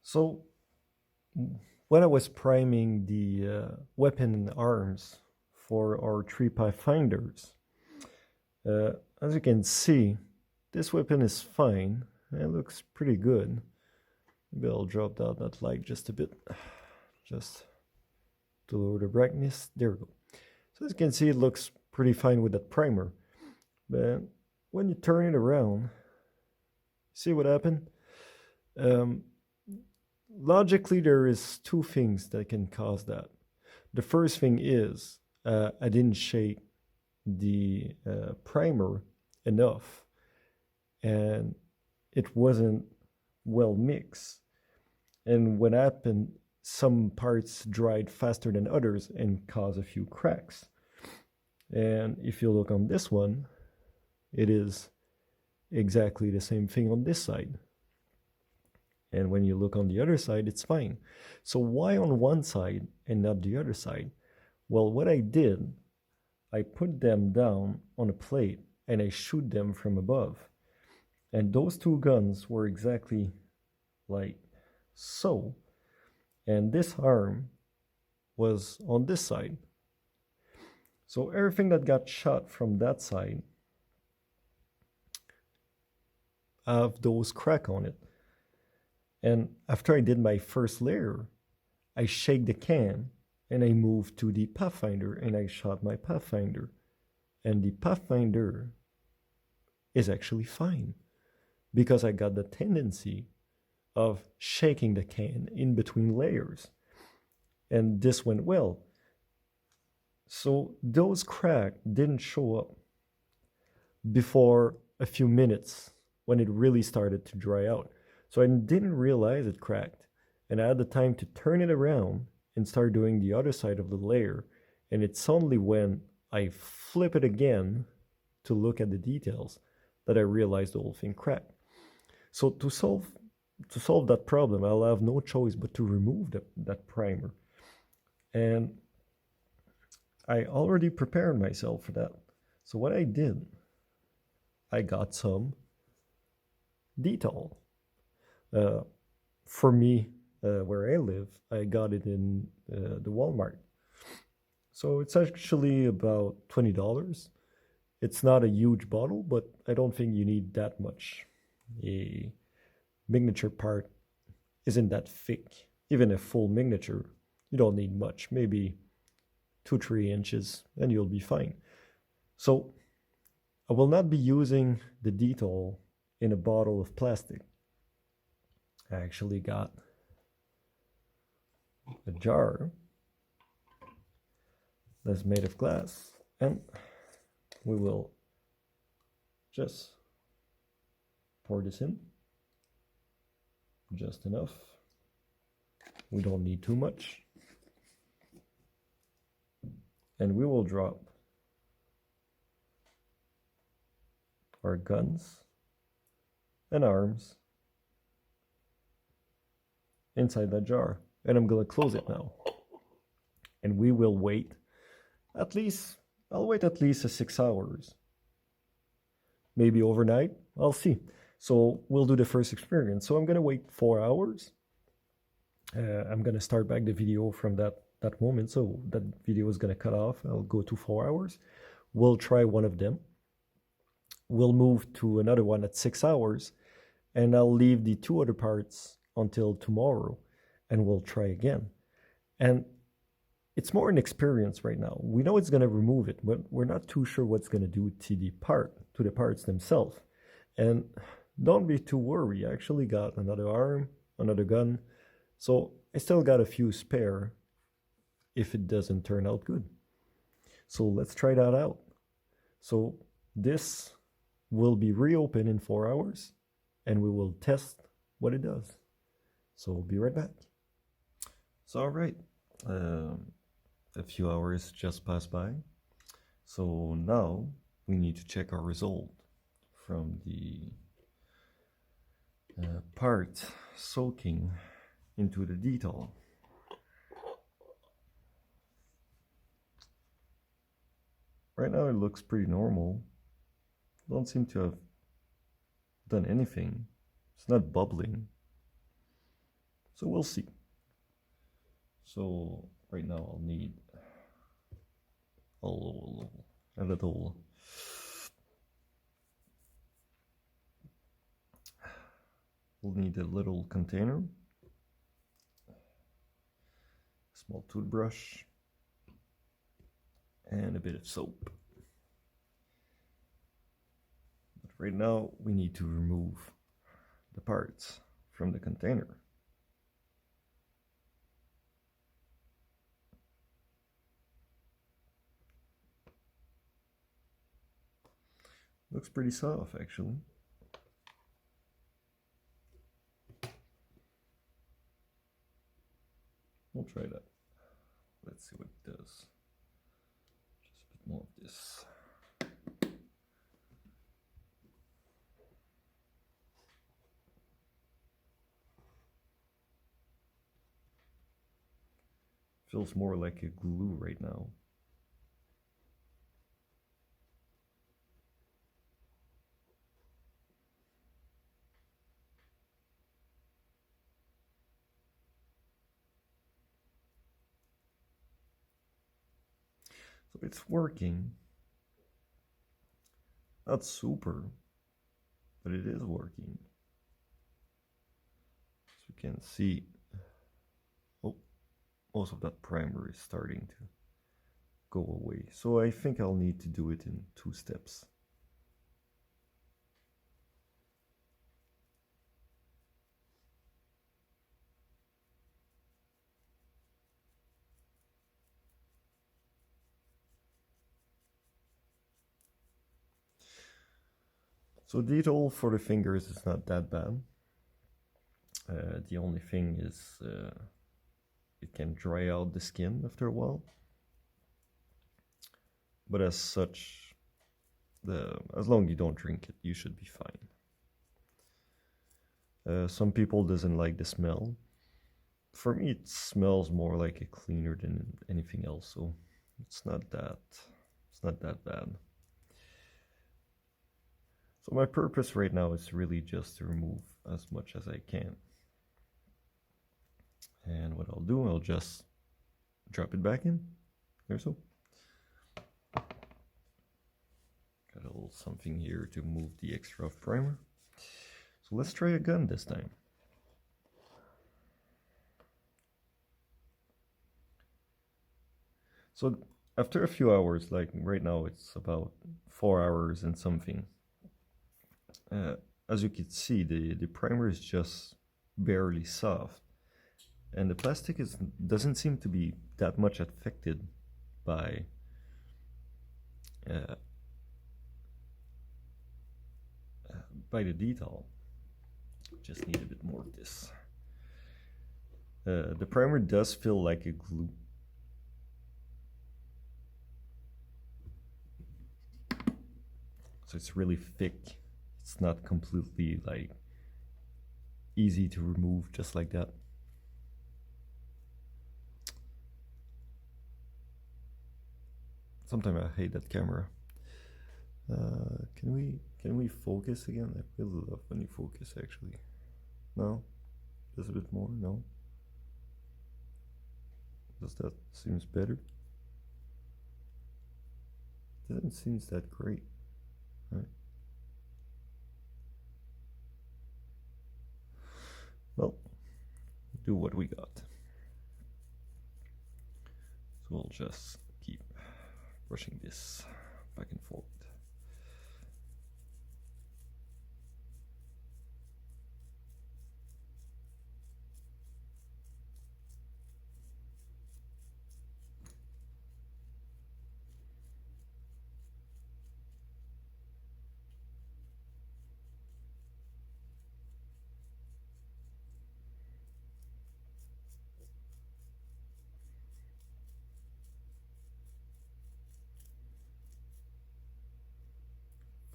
So when I was priming the weapon and arms for our three pathfinders, as you can see, this weapon is fine. It looks pretty good. Maybe I'll drop down that light just a bit, just to lower the brightness. There we go. So as you can see, it looks pretty fine with that primer. But when you turn it around, see what happened? Um, Logically, there is two things that can cause that. The first thing is I didn't shake the primer enough, and it wasn't well mixed. And what happened, some parts dried faster than others and caused a few cracks. And if you look on this one, it is exactly the same thing on this side. And when you look on the other side, it's fine. So why on one side and not the other side? Well, what I did, I put them down on a plate and I shoot them from above. And those two guns were exactly like so. And this arm was on this side. So everything that got shot from that side have those crack on it. And after I did my first layer, I shake the can and I moved to the Pathfinder and I shot my Pathfinder. And the Pathfinder is actually fine because I got the tendency of shaking the can in between layers. And this went well. So those cracks didn't show up before a few minutes when it really started to dry out. So I didn't realize it cracked. And I had the time to turn it around and start doing the other side of the layer. And it's only when I flip it again to look at the details that I realized the whole thing cracked. So to solve that problem, I'll have no choice but to remove that primer. And I already prepared myself for that. So what I did, I got some Dettol. For me, where I live, I got it in the Walmart. So it's actually about $20. It's not a huge bottle, but I don't think you need that much. A miniature part isn't that thick. Even a full miniature, you don't need much, maybe 2-3 inches, and you'll be fine. So I will not be using the Dettol in a bottle of plastic. I actually got a jar that's made of glass, and we will just pour this in, just enough. We don't need too much. And we will drop our guns and arms inside that jar. And I'm going to close it now. And we will wait at least, I'll wait at least 6 hours. Maybe overnight, I'll see. So we'll do the first experience. So I'm going to wait 4 hours. I'm going to start back the video from that moment. So that video is going to cut off. I'll go to 4 hours. We'll try one of them. We'll move to another one at 6 hours. And I'll leave the two other parts until tomorrow. And we'll try again. And it's more an experience right now. We know it's going to remove it, but we're not too sure what's going to do to the parts themselves. And don't be too worried. I actually got another arm, another gun. So I still got a few spare if it doesn't turn out good. So let's try that out. So this will be reopened in 4 hours and we will test what it does. So we'll be right back. So all right, a few hours just passed by. So now we need to check our result from the part soaking into the Dettol. Right now it looks pretty normal. Don't seem to have done anything. It's not bubbling. So we'll see. So right now I'll need a little we'll need a little container, small toothbrush, and a bit of soap. But right now we need to remove the parts from the container. Looks pretty soft, actually. We'll try that. Let's see what it does. Just a bit more of this. Feels more like a glue right now. So it's working. Not super, but it is working. As you can see, oh, most of that primer is starting to go away. So I think I'll need to do it in 2 steps. So Dettol for the fingers is not that bad. The only thing is it can dry out the skin after a while. But as such, as long as you don't drink it, you should be fine. Some people doesn't like the smell. For me, it smells more like a cleaner than anything else, so it's not that bad. So my purpose right now is really just to remove as much as I can. And what I'll do, I'll just drop it back in. There, so. Got a little something here to move the extra primer. So let's try again this time. So after a few hours, like right now it's about 4 hours and something, as you can see, the primer is just barely soft, and the plastic doesn't seem to be that much affected by the Dettol. Just need a bit more of this. The primer does feel like a glue. So it's really thick. It's not completely like easy to remove just like that. Sometimes I hate that camera. Can we focus again? I really love when you focus, actually. No? Just a bit more? No? Does that seems better? Doesn't seem that great, right? Well, do what we got. So we'll just keep brushing this back and forth.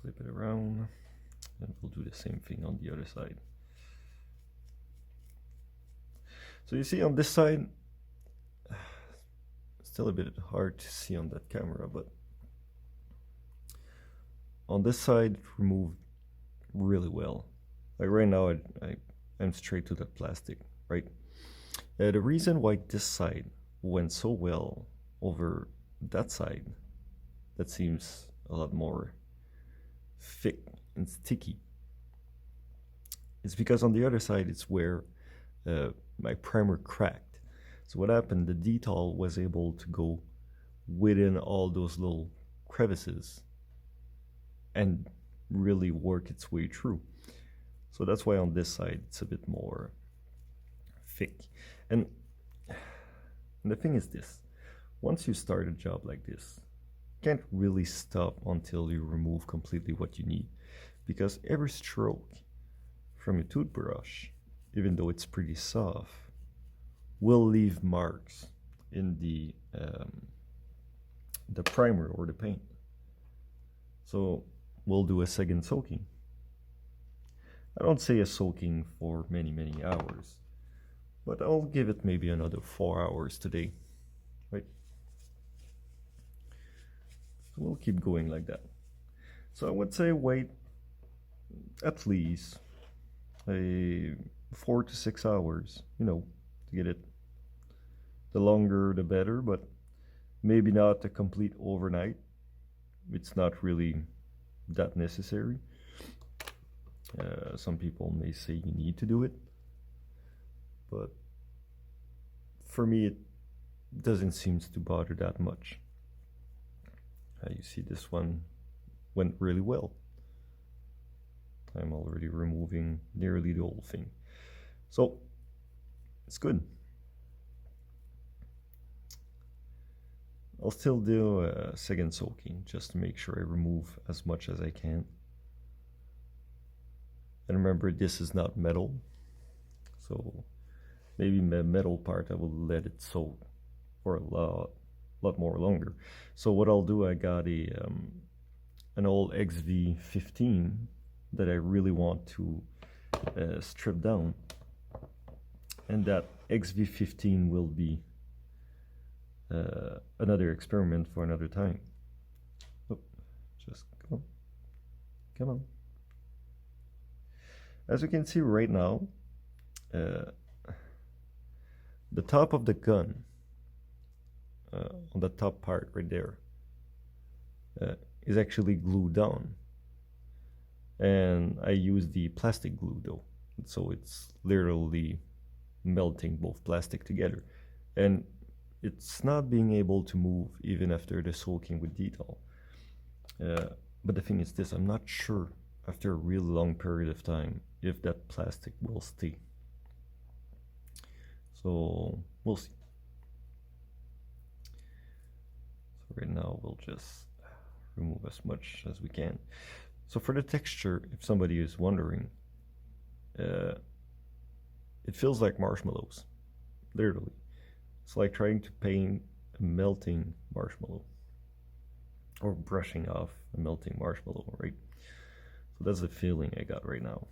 Flip it around, and we'll do the same thing on the other side. So you see on this side, still a bit hard to see on that camera, but on this side it removed really well. Like right now I'm straight to that plastic, right? The reason why this side went so well over that side, that seems a lot more thick and sticky, is because on the other side it's where my primer cracked. So what happened, the Dettol was able to go within all those little crevices and really work its way through. So that's why on this side it's a bit more thick. And the thing is this, once you start a job like this, you can't really stop until you remove completely what you need, because every stroke from your toothbrush, even though it's pretty soft, will leave marks in the primer or the paint. So we'll do a second soaking. I don't say a soaking for many hours, but I'll give it maybe another 4 hours today, right? So we'll keep going like that. So I would say wait at least 4 to 6 hours, to get it. The longer the better, but maybe not a complete overnight. It's not really that necessary. Some people may say you need to do it, but for me it doesn't seem to bother that much. You see, this one went really well. I'm already removing nearly the whole thing, so it's good. I'll still do a second soaking just to make sure I remove as much as I can. And remember, this is not metal, so maybe the metal part I will let it soak for a lot more longer. So what I'll do, I got an old XV15 that I really want to strip down, and that XV15 will be another experiment for another time. Oh, just come on. As you can see right now, the top of the gun, on the top part right there, is actually glued down. And I use the plastic glue though, so it's literally melting both plastic together. And it's not being able to move even after the soaking with Dettol. But the thing is this, I'm not sure after a really long period of time if that plastic will stay. So we'll see. So right now we'll just remove as much as we can. So for the texture, if somebody is wondering, it feels like marshmallows, literally. It's like trying to paint a melting marshmallow, or brushing off a melting marshmallow, right? So that's the feeling I got right now.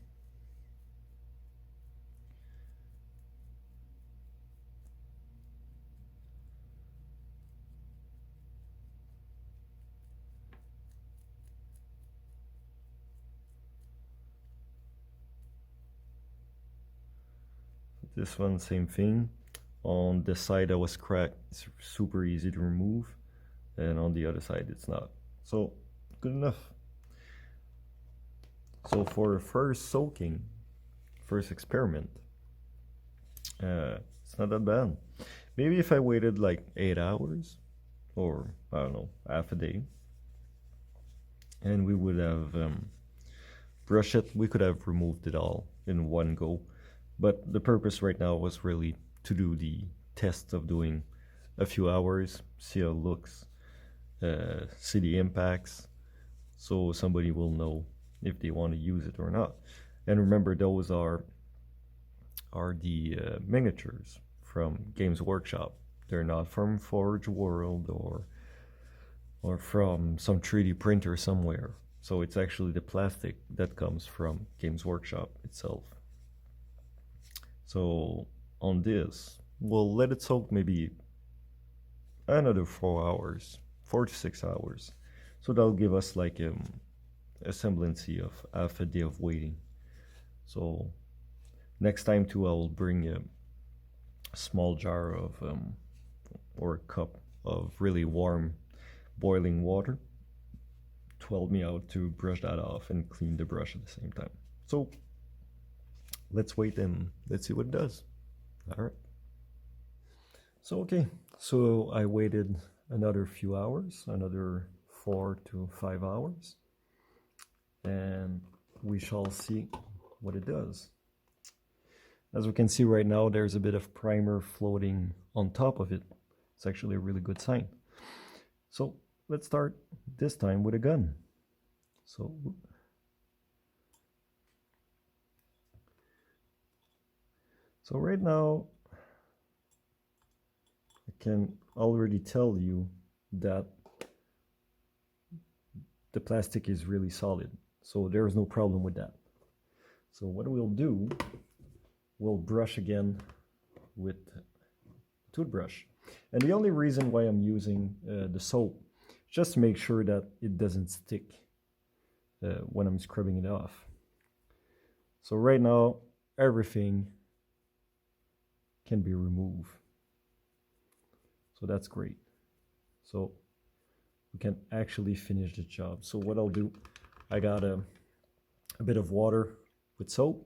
This one, same thing. On the side that was cracked, it's super easy to remove, and on the other side it's not. So good enough. So for first soaking, first experiment, it's not that bad. Maybe if I waited like 8 hours, or I don't know, half a day, and we would have brushed it, we could have removed it all in one go. But the purpose right now was really to do the test of doing a few hours, see how it looks, see the impacts, so somebody will know if they want to use it or not. And remember, those are the miniatures from Games Workshop. They're not from Forge World or from some 3D printer somewhere. So it's actually the plastic that comes from Games Workshop itself. So on this, we'll let it soak maybe another 4 hours, 4 to 6 hours. So that'll give us like a semblance of half a day of waiting. So next time too, I'll bring small jar of or a cup of really warm boiling water to help me out to brush that off and clean the brush at the same time. So let's wait and let's see what it does. All right. So okay, so I waited another few hours, another 4 to 5 hours, and we shall see what it does. As we can see right now, there's a bit of primer floating on top of it. It's actually a really good sign. So let's start this time with a gun. So right now, I can already tell you that the plastic is really solid. So there's no problem with that. So what we'll do, we'll brush again with toothbrush. And the only reason why I'm using the soap, just to make sure that it doesn't stick when I'm scrubbing it off. So right now, everything can be removed. So that's great. So we can actually finish the job. So what I'll do, I got a bit of water with soap,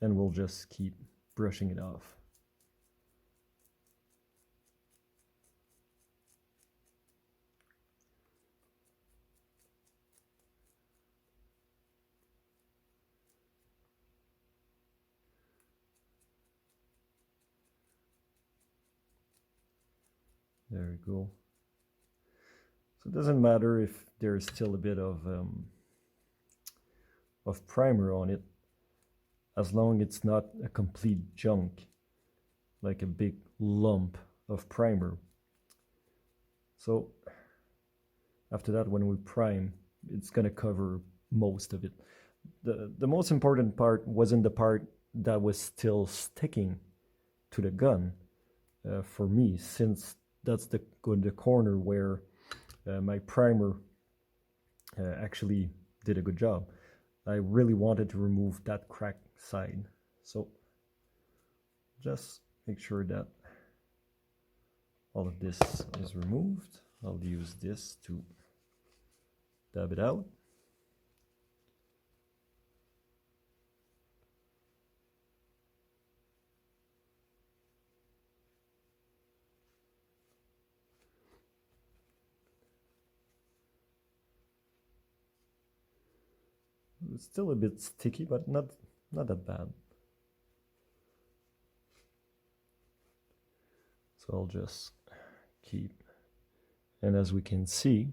and we'll just keep brushing it off. There we go. So it doesn't matter if there's still a bit of primer on it, as long as it's not a complete junk, like a big lump of primer. So after that, when we prime, it's gonna cover most of it. The most important part wasn't the part that was still sticking to the gun for me, since that's the corner where my primer actually did a good job. I really wanted to remove that cracked side. So just make sure that all of this is removed. I'll use this to dab it out. It's still a bit sticky, but not that bad. So I'll just keep, and as we can see,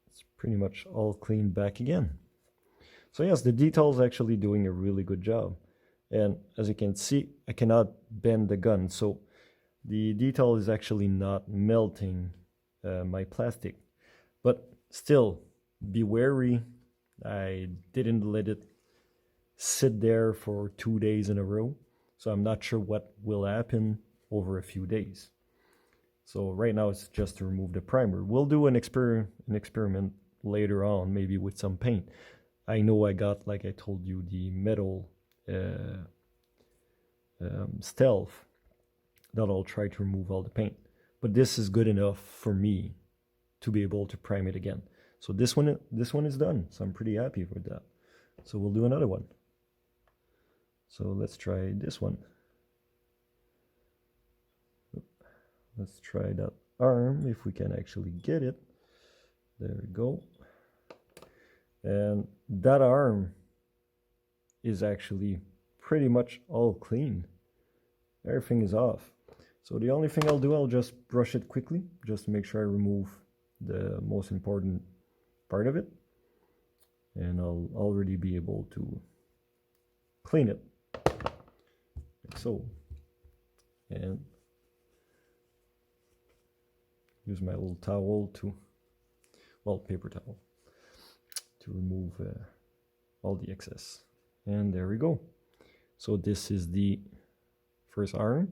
it's pretty much all cleaned back again. So yes, the Dettol is actually doing a really good job. And as you can see, I cannot bend the gun, so the Dettol is actually not melting my plastic. But still, be wary. I didn't let it sit there for 2 days in a row, so I'm not sure what will happen over a few days. So right now it's just to remove the primer. We'll do an experiment later on, maybe with some paint. I know I got, like I told you, the metal stealth that I'll try to remove all the paint. But this is good enough for me to be able to prime it again. So this one is done. So I'm pretty happy with that. So we'll do another one. So let's try this one. Let's try that arm, if we can actually get it. There we go. And that arm is actually pretty much all clean. Everything is off. So the only thing I'll do, I'll just brush it quickly, just to make sure I remove the most important part of it. And I'll already be able to clean it, like so. And use my little towel to, well, paper towel, to remove all the excess. And there we go. So this is the first arm.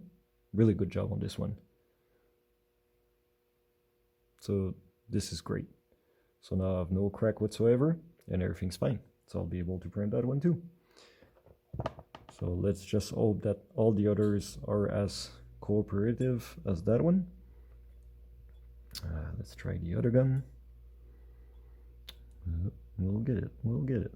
Really good job on this one. So this is great. So now I have no crack whatsoever and everything's fine. So I'll be able to print that one too. So let's just hope that all the others are as cooperative as that one. Let's try the other gun. We'll get it, we'll get it.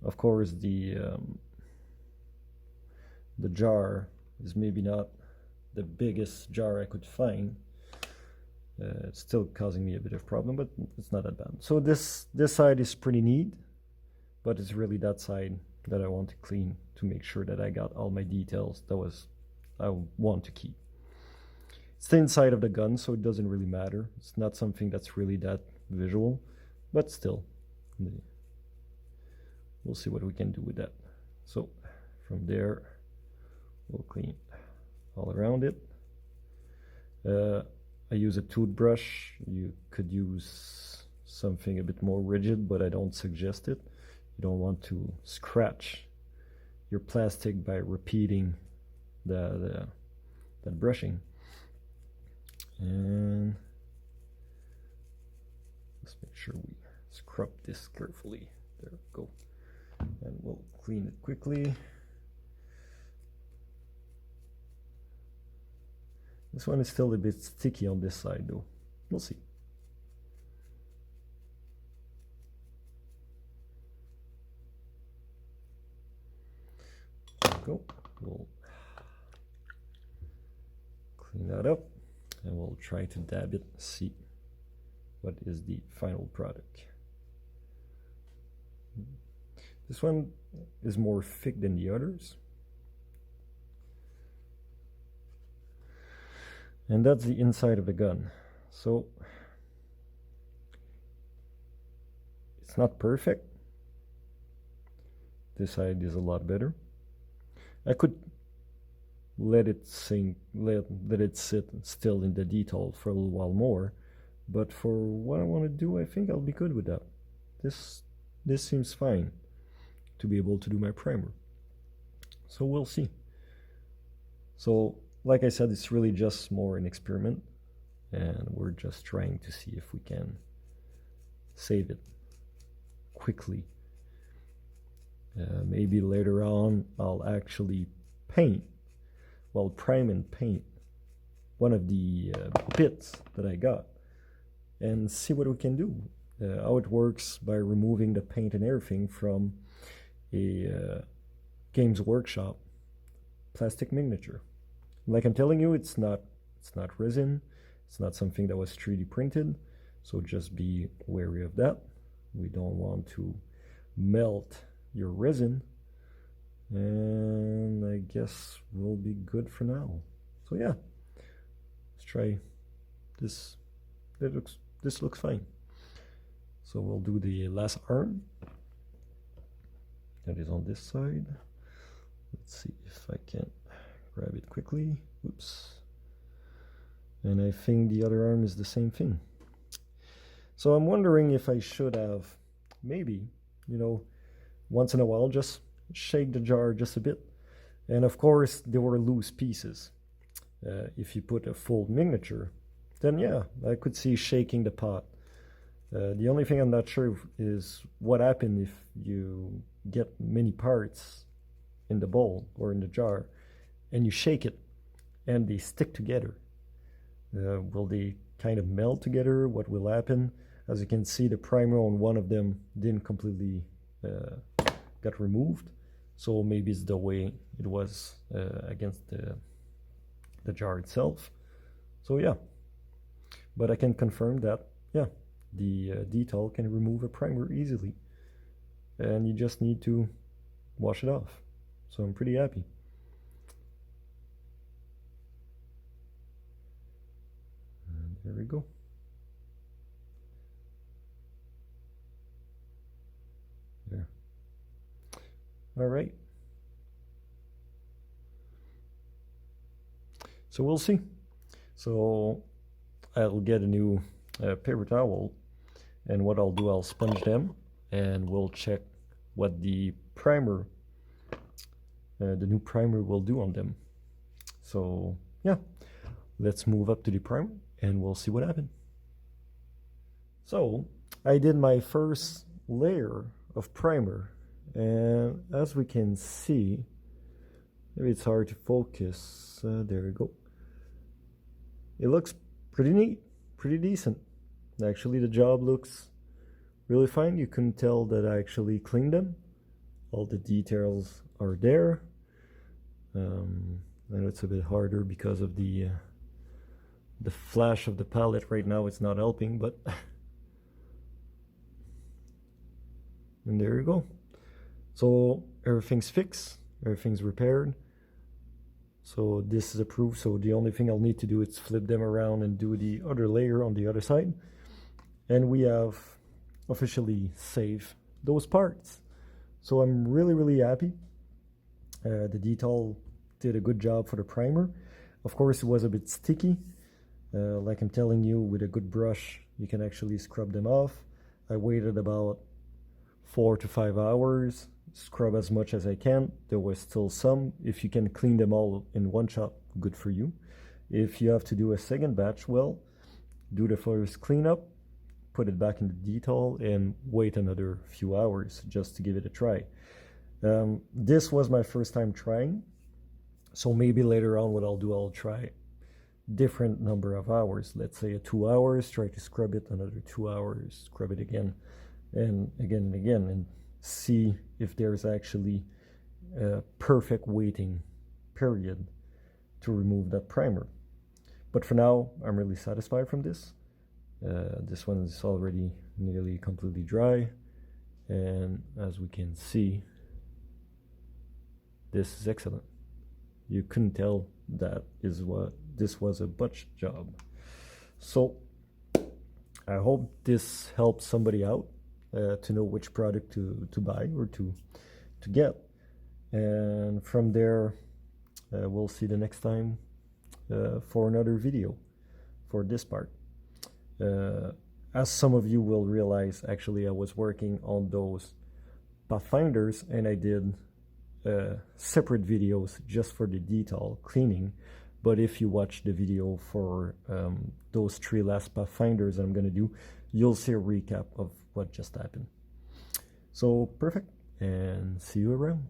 Of course, the jar is maybe not the biggest jar I could find. It's still causing me a bit of problem, but it's not that bad. So this side is pretty neat, but it's really that side that I want to clean to make sure that I got all my details I want to keep. It's the inside of the gun, so it doesn't really matter. It's not something that's really that visual, but still, we'll see what we can do with that. So from there, we'll clean all around it. I use a toothbrush. You could use something a bit more rigid, but I don't suggest it. You don't want to scratch your plastic by repeating that brushing. And let's make sure we scrub this carefully. There we go. And we'll clean it quickly. This one is still a bit sticky on this side though. We'll see. There we go. We'll clean that up and we'll try to dab it, see what is the final product. This one is more thick than the others. And that's the inside of the gun. So it's not perfect. This side is a lot better. I could let it sink, let it sit still in the Dettol for a little while more, but for what I want to do, I think I'll be good with that. This seems fine to be able to do my primer. So we'll see. So like I said, it's really just more an experiment, and we're just trying to see if we can save it quickly. Maybe later on I'll actually prime and paint one of the bits that I got and see what we can do. How it works by removing the paint and everything from a Games Workshop plastic miniature. Like I'm telling you, it's not resin. It's not something that was 3D printed, so just be wary of that. We don't want to melt your resin, and I guess we'll be good for now. So yeah, let's try this. This looks fine. So we'll do the last arm. That is on this side. Let's see if I can grab it quickly. Oops. And I think the other arm is the same thing. So I'm wondering if I should have maybe, once in a while just shake the jar just a bit. And of course there were loose pieces. If you put a full miniature, then yeah, I could see shaking the pot. The only thing I'm not sure is what happens if you get many parts in the bowl or in the jar and you shake it and they stick together. Will they kind of melt together? What will happen? As you can see, the primer on one of them didn't completely got removed, so maybe it's the way it was against the jar itself. So yeah, but I can confirm that yeah, the Dettol can remove a primer easily, and you just need to wash it off. So I'm pretty happy. And there we go. There. All right. So we'll see. So I'll get a new paper towel, and what I'll do, I'll sponge them, and we'll check what the primer, the new primer will do on them. So yeah, let's move up to the primer and we'll see what happens. So I did my first layer of primer, and as we can see, maybe it's hard to focus, there we go. It looks pretty neat, pretty decent. Actually, the job looks really fine. You couldn't tell that I actually cleaned them. All the details are there. I know it's a bit harder because of the flash of the palette right now. It's not helping, but and there you go. So everything's fixed, everything's repaired. So this is approved. So the only thing I'll need to do is flip them around and do the other layer on the other side. And we have officially saved those parts. So I'm really happy. The Dettol did a good job for the primer. Of course, it was a bit sticky. Like I'm telling you, with a good brush, you can actually scrub them off. I waited about 4 to 5 hours, scrub as much as I can. There was still some. If you can clean them all in one shot, good for you. If you have to do a second batch, well, do the first cleanup, put it back in the Dettol, and wait another few hours just to give it a try. This was my first time trying, so maybe later on what I'll do, I'll try different number of hours. Let's say 2 hours, try to scrub it, another 2 hours, scrub it again and again, and see if there's actually a perfect waiting period to remove that primer. But for now, I'm really satisfied from this. This one is already nearly completely dry, and as we can see, this is excellent. You couldn't tell that this was a butch job. So I hope this helps somebody out to know which product to buy or to get. And from there, we'll see the next time for another video for this part. As some of you will realize, actually I was working on those pathfinders, and I did separate videos just for the Dettol cleaning. But if you watch the video for those 3 last pathfinders that I'm going to do, you'll see a recap of what just happened. So perfect, and see you around.